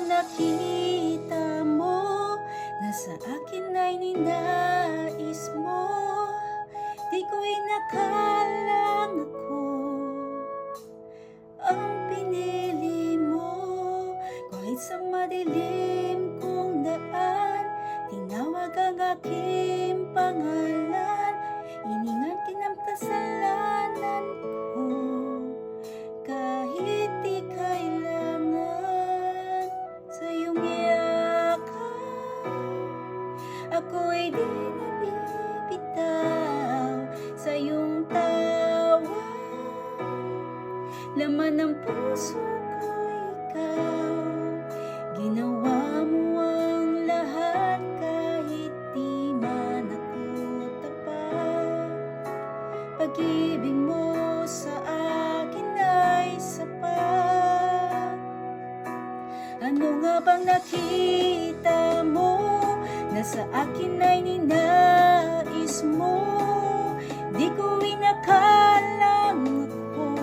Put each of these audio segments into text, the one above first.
bang nakita mo na sa akin ay ninais mo? Di ko inakalang ako ang pinili mo. Kahit sa madilim kong daan, tinawag ang aking pangalan. Iningat kinang kasalanan ko, kahit di kailangan sa iyong yakap. Ako'y di nabibitaw sa iyong tawa. Laman ng puso ko ikaw, ginawa mo ang lahat kahit di man ako tapat. Pag-ibig mo sa akin ay sapat. Ano nga bang nakita mo na sa akin ay ninais mo? Di ko inakalang ako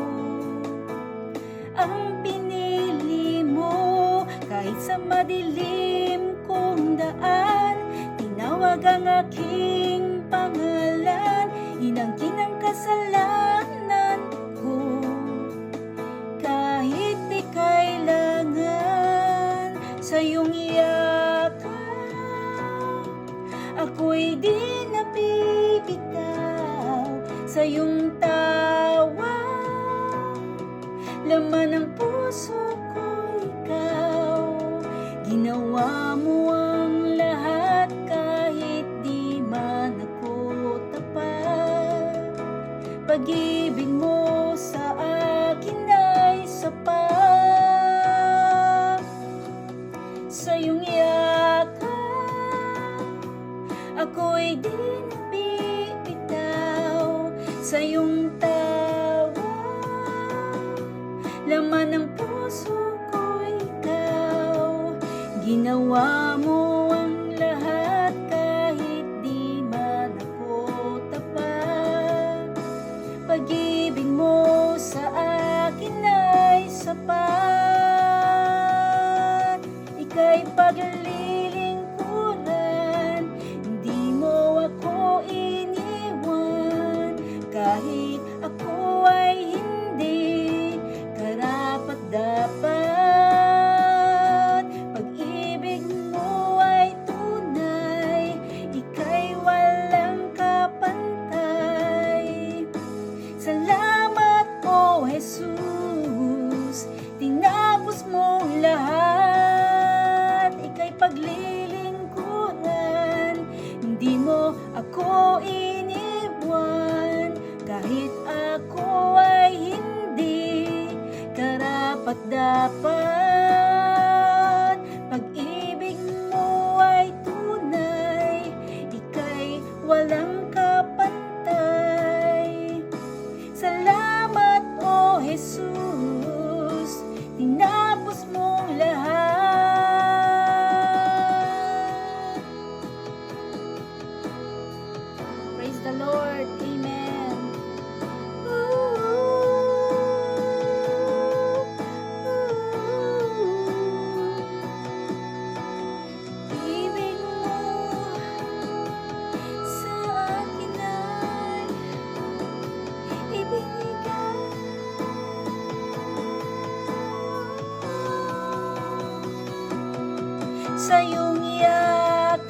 ang pinili mo. Kahit sa madilim kong daan, tinawag ang aking pangalan. Inangkin ang kasalanan ko, kahit di kailangan sa iyong yakap. Ako'y di nabibitaw sa iyong tawa. Laman ng puso ko ikaw, ginawa mo ang lahat kahit di man ako tapat. Pag-ibig mo sa akin ay sapat. Sa iyong yakap, ako'y di nabibitaw sa iyong tawa. Laman ng puso ko ikaw, ginawa mo ang lahat kahit di man ako tapat. Pag-ibig mo sa akin ay sapat. Ika'y paglilingkuran, hindi mo ako iniwan. Kahit ako ay hindi karapat-dapat, pag-ibig mo ay tunay, ika'y walang kapantay. Salamat, O Jesus, tinapos mo lahat. Ika'y paglilingkuran, hindi mo ako iniwan. Kahit ako ay hindi karapat-dapat, pag-ibig mo ay tunay, ika'y walang kapantay. Salamat, O Jesus, tinapos mo lahat. Praise the Lord. Amen. Ibig mo sa akin ay ibinigay. Sa iyong yakap,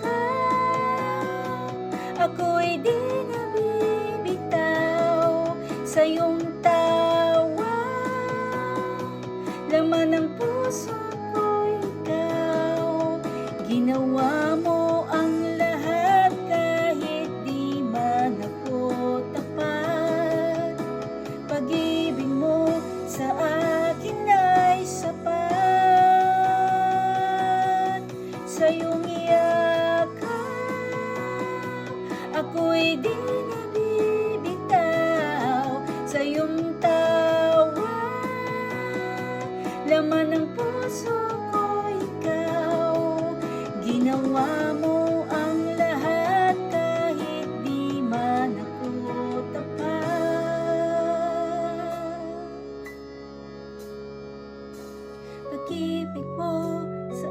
ako'y di nabibitaw sa iyong tawa. Laman ng puso ko ikaw, ginawa mo ang lahat kahit di man ako tapat. Pag-ibig mo sa akin ay sapat. Sa iyong yakap, ako'y di nabibitaw sa iyong tawa. Laman ng puso ko ikaw, ginawa mo ang lahat kahit di man ako tapat. Pag-ibig mo sa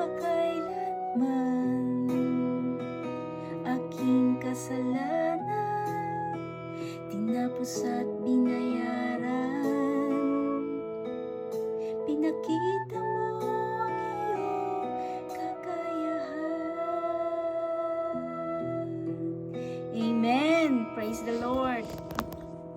makailanman. Aking kasalanan, tinapos at binayaran. Pinakita mo ang iyong kakayahan. Amen. Praise the Lord.